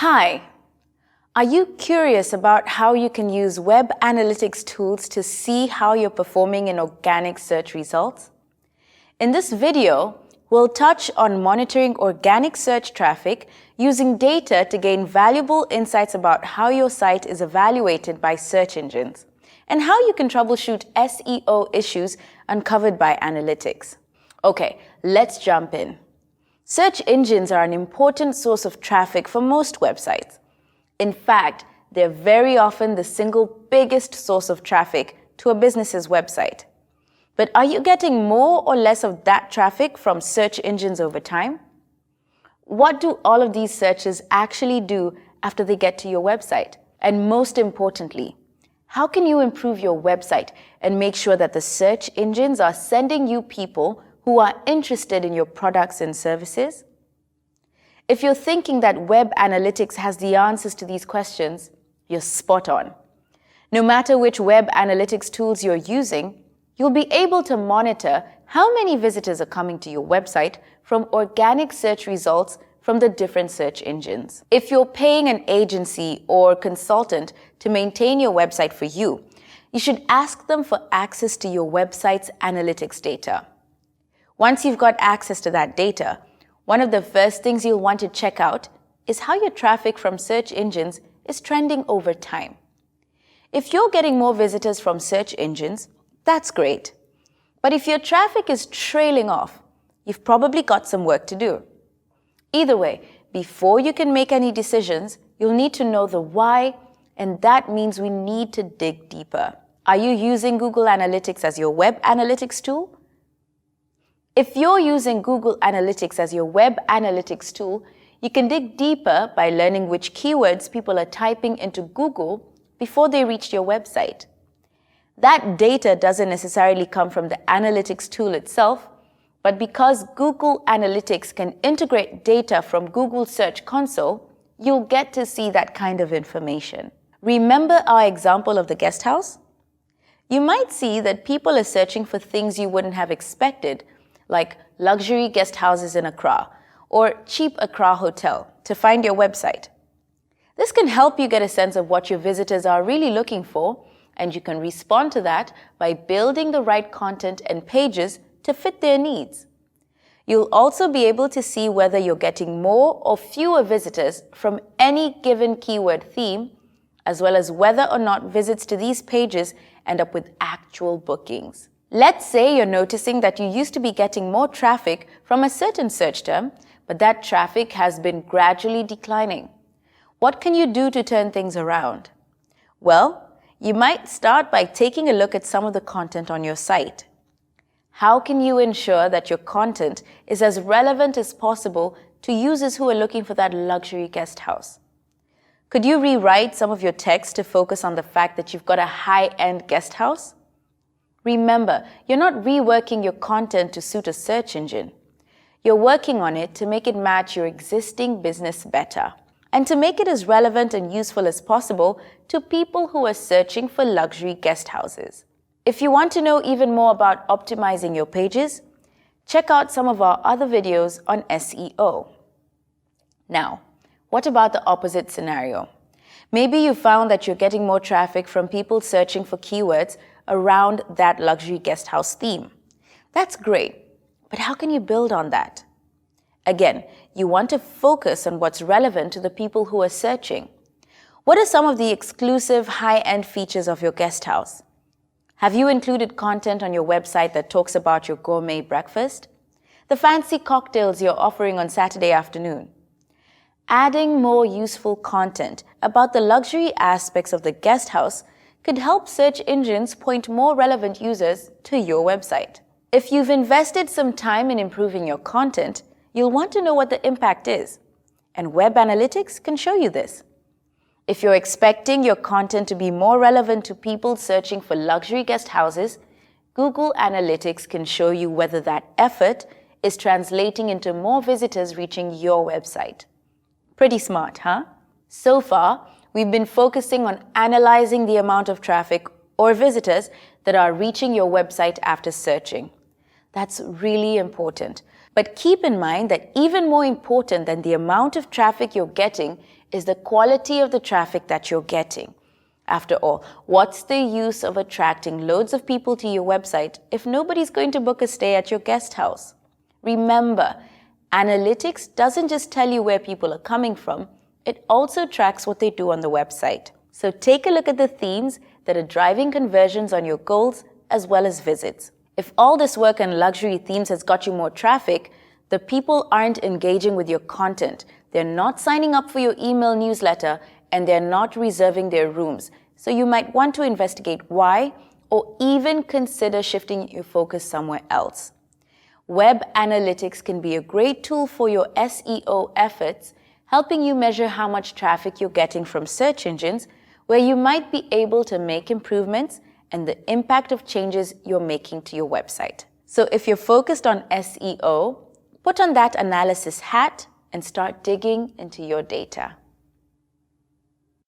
Hi, are you curious about how you can use web analytics tools to see how you're performing in organic search results? In this video, we'll touch on monitoring organic search traffic using data to gain valuable insights about how your site is evaluated by search engines and how you can troubleshoot SEO issues uncovered by analytics. Okay, let's jump in. Search engines are an important source of traffic for most websites. In fact, they're very often the single biggest source of traffic to a business's website. But are you getting more or less of that traffic from search engines over time? What do all of these searches actually do after they get to your website? And most importantly, how can you improve your website and make sure that the search engines are sending you people who are interested in your products and services? If you're thinking that web analytics has the answers to these questions, you're spot on. No matter which web analytics tools you're using, you'll be able to monitor how many visitors are coming to your website from organic search results from the different search engines. If you're paying an agency or consultant to maintain your website for you, you should ask them for access to your website's analytics data. Once you've got access to that data, one of the first things you'll want to check out is how your traffic from search engines is trending over time. If you're getting more visitors from search engines, that's great. But if your traffic is trailing off, you've probably got some work to do. Either way, before you can make any decisions, you'll need to know the why, and that means we need to dig deeper. Are you using Google Analytics as your web analytics tool? If you're using Google Analytics as your web analytics tool, you can dig deeper by learning which keywords people are typing into Google before they reach your website. That data doesn't necessarily come from the analytics tool itself, but because Google Analytics can integrate data from Google Search Console, you'll get to see that kind of information. Remember our example of the guest house? You might see that people are searching for things you wouldn't have expected, like luxury guest houses in Accra or cheap Accra hotel, to find your website. This can help you get a sense of what your visitors are really looking for, and you can respond to that by building the right content and pages to fit their needs. You'll also be able to see whether you're getting more or fewer visitors from any given keyword theme, as well as whether or not visits to these pages end up with actual bookings. Let's say you're noticing that you used to be getting more traffic from a certain search term, but that traffic has been gradually declining. What can you do to turn things around? Well, you might start by taking a look at some of the content on your site. How can you ensure that your content is as relevant as possible to users who are looking for that luxury guest house? Could you rewrite some of your text to focus on the fact that you've got a high-end guest house? Remember, you're not reworking your content to suit a search engine. You're working on it to make it match your existing business better and to make it as relevant and useful as possible to people who are searching for luxury guest houses. If you want to know even more about optimizing your pages, check out some of our other videos on SEO. Now, what about the opposite scenario? Maybe you found that you're getting more traffic from people searching for keywords around that luxury guest house theme. That's great, but how can you build on that? Again, you want to focus on what's relevant to the people who are searching. What are some of the exclusive high-end features of your guest house? Have you included content on your website that talks about your gourmet breakfast? The fancy cocktails you're offering on Saturday afternoon? Adding more useful content about the luxury aspects of the guest house could help search engines point more relevant users to your website. If you've invested some time in improving your content, you'll want to know what the impact is, and web analytics can show you this. If you're expecting your content to be more relevant to people searching for luxury guest houses, Google Analytics can show you whether that effort is translating into more visitors reaching your website. Pretty smart, huh? So far, we've been focusing on analyzing the amount of traffic or visitors that are reaching your website after searching. That's really important. But keep in mind that even more important than the amount of traffic you're getting is the quality of the traffic that you're getting. After all, what's the use of attracting loads of people to your website if nobody's going to book a stay at your guest house? Remember, analytics doesn't just tell you where people are coming from, it also tracks what they do on the website. So take a look at the themes that are driving conversions on your goals as well as visits. If all this work on luxury themes has got you more traffic, the people aren't engaging with your content. They're not signing up for your email newsletter, and they're not reserving their rooms. So you might want to investigate why, or even consider shifting your focus somewhere else. Web analytics can be a great tool for your SEO efforts, helping you measure how much traffic you're getting from search engines, where you might be able to make improvements and the impact of changes you're making to your website. So if you're focused on SEO, put on that analysis hat and start digging into your data.